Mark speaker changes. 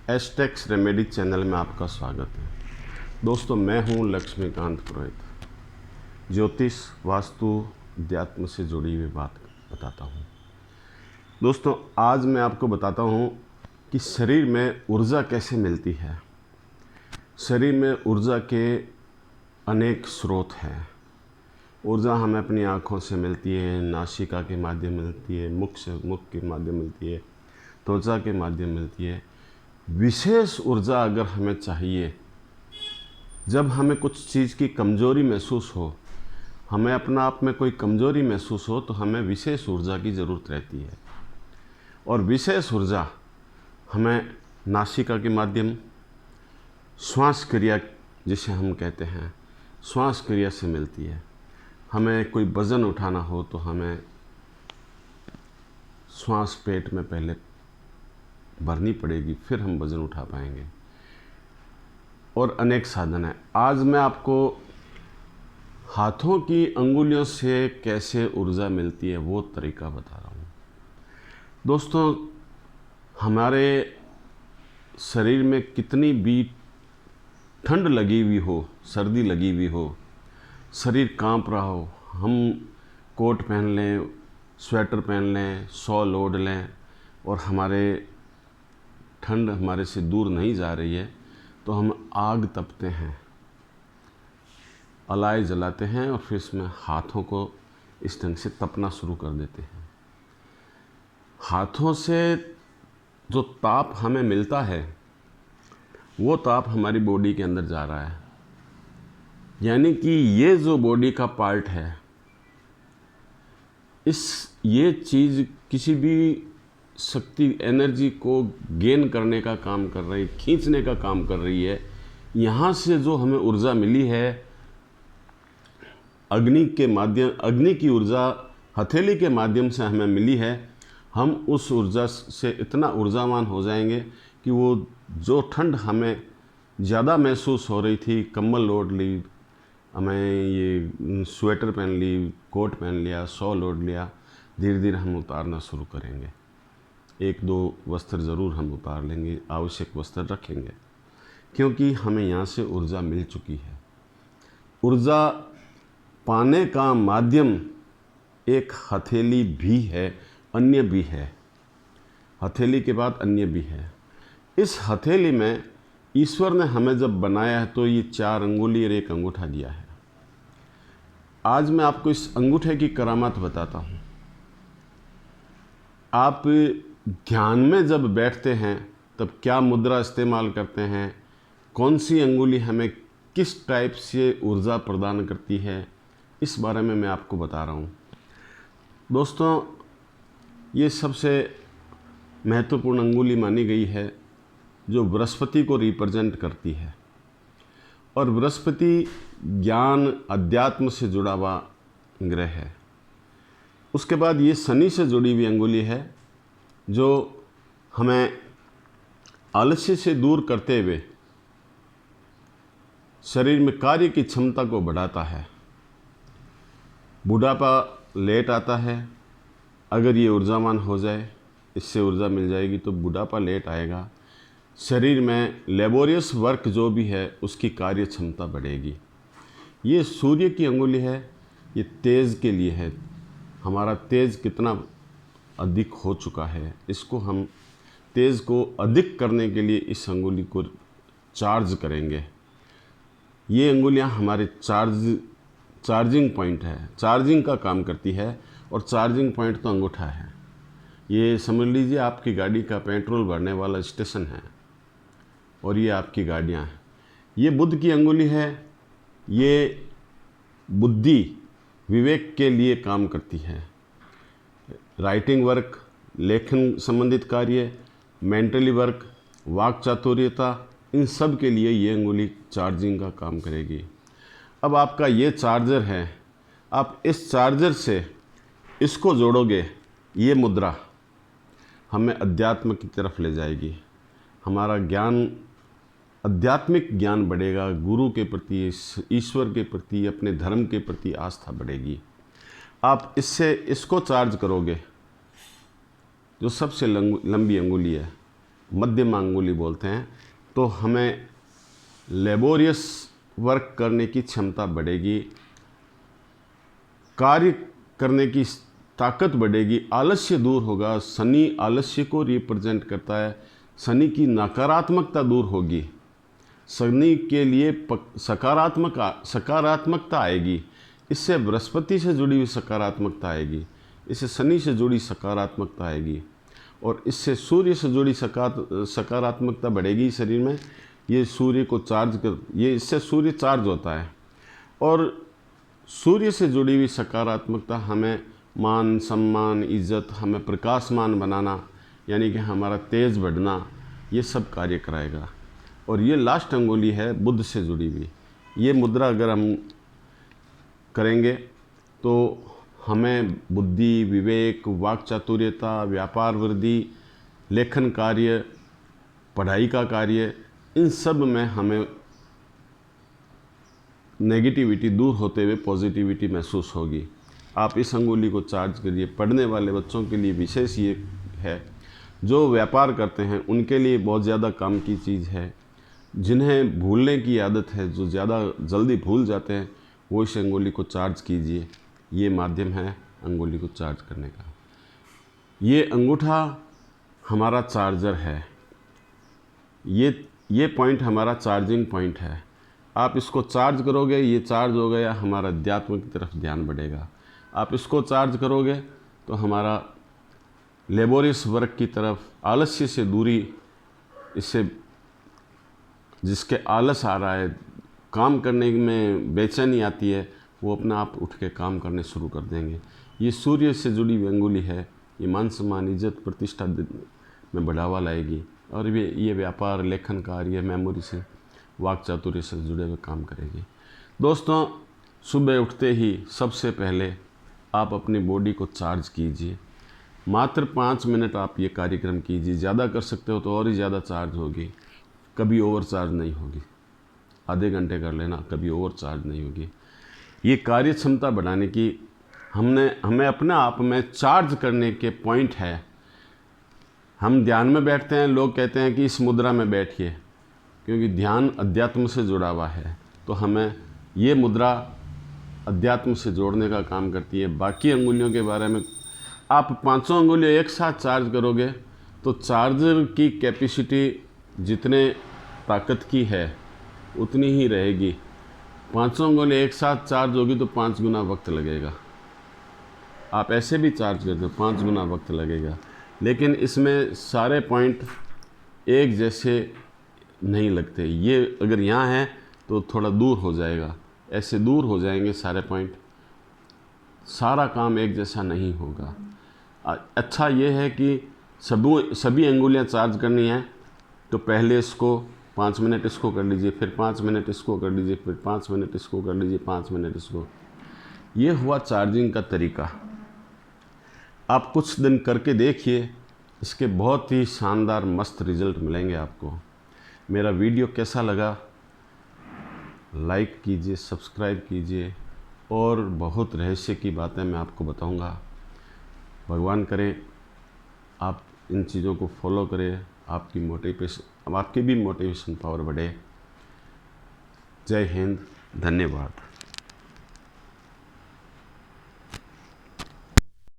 Speaker 1: Aztecs remedy channel में आपका स्वागत है। दोस्तों, मैं हूं लक्ष्मीकांत पुरोहित। ज्योतिष, वास्तु, अध्यात्म से जुड़ी हुई बात बताता हूं। दोस्तों, आज मैं आपको बताता हूं कि शरीर में ऊर्जा कैसे मिलती है। शरीर में ऊर्जा के अनेक स्रोत हैं। ऊर्जा हमें अपनी आँखों से मिलती है, नासिका के माध्यम मिलती है, मुख के माध्यम मिलती है, त्वचा के माध्यम मिलती है। विशेष ऊर्जा अगर हमें चाहिए, जब हमें कुछ चीज़ की कमज़ोरी महसूस हो, हमें अपना आप में कोई कमज़ोरी महसूस हो, तो हमें विशेष ऊर्जा की ज़रूरत रहती है। और विशेष ऊर्जा हमें नासिका के माध्यम, श्वास क्रिया जिसे हम कहते हैं, श्वास क्रिया से मिलती है। हमें कोई वज़न उठाना हो तो हमें श्वास पेट में पहले भरनी पड़ेगी, फिर हम वज़न उठा पाएंगे। और अनेक साधन हैं। आज मैं आपको हाथों की अंगुलियों से कैसे ऊर्जा मिलती है वो तरीका बता रहा हूँ। दोस्तों, हमारे शरीर में कितनी भी ठंड लगी हुई हो, सर्दी लगी हुई हो, शरीर कांप रहा हो, हम कोट पहन लें, स्वेटर पहन लें, शॉल ओढ़ लें और हमारे ठंड हमारे से दूर नहीं जा रही है, तो हम आग तपते हैं, अलाय जलाते हैं और फिर इसमें हाथों को इस ढंग से तपना शुरू कर देते हैं। हाथों से जो ताप हमें मिलता है, वो ताप हमारी बॉडी के अंदर जा रहा है। यानी कि ये जो बॉडी का पार्ट है, ये चीज़ किसी भी शक्ति, एनर्जी को गेन करने का काम कर रही, खींचने का काम कर रही है। यहाँ से जो हमें ऊर्जा मिली है, अग्नि के माध्यम, अग्नि की ऊर्जा हथेली के माध्यम से हमें मिली है। हम उस ऊर्जा से इतना ऊर्जावान हो जाएंगे कि वो जो ठंड हमें ज़्यादा महसूस हो रही थी, कंबल ओढ़ ली, हमें ये स्वेटर पहन ली, कोट पहन लिया, शॉल ओढ़ लिया, धीरे धीरे हम उतारना शुरू करेंगे। एक दो वस्त्र ज़रूर हम उतार लेंगे, आवश्यक वस्त्र रखेंगे, क्योंकि हमें यहाँ से ऊर्जा मिल चुकी है। ऊर्जा पाने का माध्यम एक हथेली भी है, अन्य भी है। हथेली के बाद अन्य भी है। इस हथेली में ईश्वर ने हमें जब बनाया है तो ये 4 अंगुली और 1 अंगूठा दिया है। आज मैं आपको इस अंगूठे की करामात बताता हूँ। आप ध्यान में जब बैठते हैं तब क्या मुद्रा इस्तेमाल करते हैं, कौन सी अंगुली हमें किस टाइप से ऊर्जा प्रदान करती है, इस बारे में मैं आपको बता रहा हूँ। दोस्तों, ये सबसे महत्वपूर्ण अंगुली मानी गई है जो बृहस्पति को रिप्रेजेंट करती है। और बृहस्पति ज्ञान, अध्यात्म से जुड़ा हुआ ग्रह है। उसके बाद ये शनि से जुड़ी हुई अंगुली है जो हमें आलस्य से दूर करते हुए शरीर में कार्य की क्षमता को बढ़ाता है। बुढ़ापा लेट आता है, अगर ये ऊर्जावान हो जाए, इससे ऊर्जा मिल जाएगी तो बुढ़ापा लेट आएगा। शरीर में लेबोरियस वर्क जो भी है उसकी कार्य क्षमता बढ़ेगी। ये सूर्य की अंगुली है, ये तेज के लिए है। हमारा तेज कितना अधिक हो चुका है, इसको हम तेज को अधिक करने के लिए इस अंगुली को चार्ज करेंगे। ये अंगुलियां हमारे चार्जिंग पॉइंट है, चार्जिंग का काम करती है। और चार्जिंग पॉइंट तो अंगूठा है। ये समझ लीजिए आपकी गाड़ी का पेट्रोल भरने वाला स्टेशन है और ये आपकी गाड़ियां हैं। ये बुध की अंगुली है। ये बुद्धि, विवेक के लिए काम करती है। राइटिंग वर्क, लेखन संबंधित कार्य, मेंटली वर्क, वाक चातुर्यता, इन सब के लिए ये अंगुली चार्जिंग का काम करेगी। अब आपका ये चार्जर है, आप इस चार्जर से इसको जोड़ोगे, ये मुद्रा हमें अध्यात्म की तरफ ले जाएगी। हमारा ज्ञान, आध्यात्मिक ज्ञान बढ़ेगा, गुरु के प्रति, ईश्वर के प्रति, अपने धर्म के प्रति आस्था बढ़ेगी। आप इसको चार्ज करोगे, जो सबसे लंबी अंगुली है, मध्यमा अंगुली बोलते हैं, तो हमें लेबोरियस वर्क करने की क्षमता बढ़ेगी, कार्य करने की ताकत बढ़ेगी, आलस्य दूर होगा। शनि आलस्य को रिप्रेजेंट करता है, शनि की नकारात्मकता दूर होगी, शनि के लिए सकारात्मकता आएगी। इससे बृहस्पति से जुड़ी हुई सकारात्मकता आएगी, इससे शनि से जुड़ी सकारात्मकता आएगी, और इससे सूर्य से जुड़ी सकारात्मकता बढ़ेगी शरीर में। ये सूर्य को ये इससे सूर्य चार्ज होता है, और सूर्य से जुड़ी हुई सकारात्मकता हमें मान सम्मान इज्जत, हमें प्रकाशमान बनाना, यानी कि हमारा तेज बढ़ना, ये सब कार्य कराएगा। और ये लास्ट अंगुली है बुध से जुड़ी हुई। ये मुद्रा अगर हम करेंगे तो हमें बुद्धि, विवेक, वाक चातुर्यता, व्यापार वृद्धि, लेखन कार्य, पढ़ाई का कार्य, इन सब में हमें नेगेटिविटी दूर होते हुए पॉजिटिविटी महसूस होगी। आप इस अंगुली को चार्ज करिए। पढ़ने वाले बच्चों के लिए विशेष ये है, जो व्यापार करते हैं उनके लिए बहुत ज़्यादा काम की चीज़ है। जिन्हें भूलने की आदत है, जो ज़्यादा जल्दी भूल जाते हैं, वो इस अंगुली को चार्ज कीजिए। ये माध्यम है अंगुली को चार्ज करने का। ये अंगूठा हमारा चार्जर है, ये पॉइंट हमारा चार्जिंग पॉइंट है। आप इसको चार्ज करोगे, ये चार्ज हो गया, हमारा अध्यात्म की तरफ ध्यान बढ़ेगा। आप इसको चार्ज करोगे तो हमारा लेबोरियस वर्क की तरफ, आलस्य से दूरी, इससे जिसके आलस आ रहा है, काम करने में बेचैनी आती है, वो अपना आप उठ के काम करने शुरू कर देंगे। ये सूर्य से जुड़ी हुई अंगुली है। ये मान सम्मान इज्जत प्रतिष्ठा में बढ़ावा लाएगी, और ये व्यापार, लेखन कार्य, मेमोरी से, वाक चातुर्य से जुड़े हुए काम करेगी। दोस्तों, सुबह उठते ही सबसे पहले आप अपनी बॉडी को चार्ज कीजिए। मात्र 5 मिनट आप ये कार्यक्रम कीजिए। ज़्यादा कर सकते हो तो और ही ज़्यादा चार्ज होगी, कभी ओवर चार्ज नहीं होगी। आधे घंटे कर लेना, कभी ओवर चार्ज नहीं होगी। ये कार्य क्षमता बढ़ाने की हमें अपने आप में चार्ज करने के पॉइंट है। हम ध्यान में बैठते हैं, लोग कहते हैं कि इस मुद्रा में बैठिए, क्योंकि ध्यान अध्यात्म से जुड़ा हुआ है। तो हमें ये मुद्रा अध्यात्म से जोड़ने का काम करती है। बाकी अंगुलियों के बारे में, आप 500 अंगुलियाँ एक साथ चार्ज करोगे तो चार्जर की कैपेसिटी जितने ताकत की है उतनी ही रहेगी। 500 अंगुलियाँ एक साथ चार्ज होगी तो 5 गुना वक्त लगेगा। आप ऐसे भी चार्ज करते हो, 5 गुना वक्त लगेगा। लेकिन इसमें सारे पॉइंट एक जैसे नहीं लगते। ये अगर यहाँ है तो थोड़ा दूर हो जाएगा, ऐसे दूर हो जाएंगे सारे पॉइंट, सारा काम एक जैसा नहीं होगा। अच्छा ये है कि सभी अंगुलियाँ चार्ज करनी है तो पहले इसको 5 मिनट इसको कर लीजिए, फिर 5 मिनट इसको कर लीजिए, फिर 5 मिनट इसको कर लीजिए, 5 मिनट इसको। ये हुआ चार्जिंग का तरीका। आप कुछ दिन करके देखिए, इसके बहुत ही शानदार मस्त रिजल्ट मिलेंगे आपको। मेरा वीडियो कैसा लगा लाइक कीजिए, सब्सक्राइब कीजिए, और बहुत रहस्य की बातें मैं आपको बताऊंगा। भगवान करे आप इन चीज़ों को फॉलो करें, आपकी भी मोटिवेशन पावर बढ़े। जय हिंद, धन्यवाद।